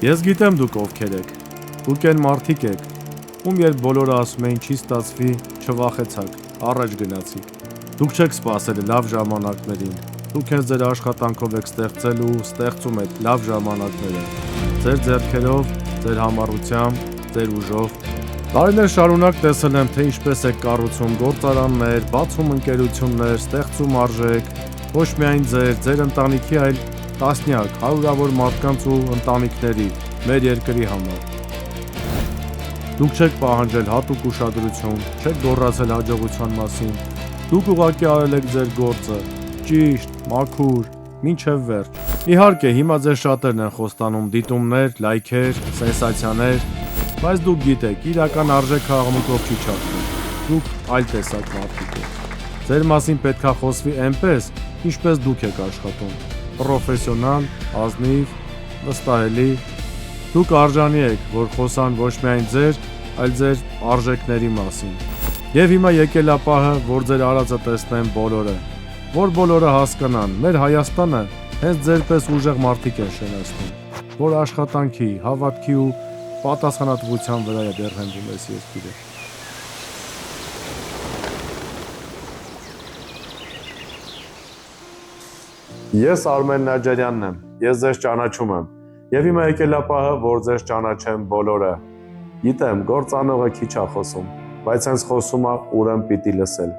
Ես գիտեմ դուք ովքեր եք, դուք են մարդիկ եք, ում երբ բոլորը ասում էին չի ստացվի, չվախեցաք, առաջ գնացիք, դուք չեք սպասել լավ ժամանակներին, դուք հենց ձեր աշխատանքով եք ստեղծել ու ստեղծում եք լավ ժամանակները, ձեր ձեռքերով, ձեր համառությամբ, ձեր ուժով, տարիներ շարունակ տեսել եմ, թե ինչպես եք կառուցում գործարաններ, բացում ընկերություններ, ստեղծում արժեք, ոչ միայն ձեր ընտանիքի, այլ տասնյակ, հարյուրավոր մարդկանց ու ընտանիքների, մեր երկրի համար։ Դուք չեք պահանջել հատուկ ուշադրություն, չեք գոռացել հաջողության մասին, դուք ուղղակի արել եք ձեր գործը, ճիշտ, մաքուր, մինչև վերջ։ Իհարկե, հիմա ձեզ շատերն են խոստանում դիտումներ, լայքեր, սենսացիաներ, բայց դուք գիտեք, իրական արժեքը աղմուկով չի չափվում, դուք այլ տեսակ մարդիկ եք։ Ձեր մասին պետք է խոսվի այնպես, ինչպես դուք եք աշխատում, պրոֆեսիոնալ, ազնիվ, վստահելի, դուք արժանի եք, որ խոսան ոչ միայն ձեր, այլ ձեր արժեքների մասին։ Եվ հիմա եկել է պահը, որ ձեր արածը տեսնեն բոլորը, որ բոլորը հասկանան, մեր Հայաստանը հենց ձերպես ուժեղ մարդիկ են շենացնում, որ աշխատանքի, հավատքի ու պատասխանատվության վրա է դերհենվում այս երկիրը։ Ես Արմեն Նաջարյանն եմ, ես ձեզ ճանաչում եմ, եւ հիմա եկել է պահը, որ ձեզ ճանաչեն բոլորը։ Գիտեմ, գործանողը քիչ է խոսում, բայց հենց խոսում է, ուրեմն պիտի լսել։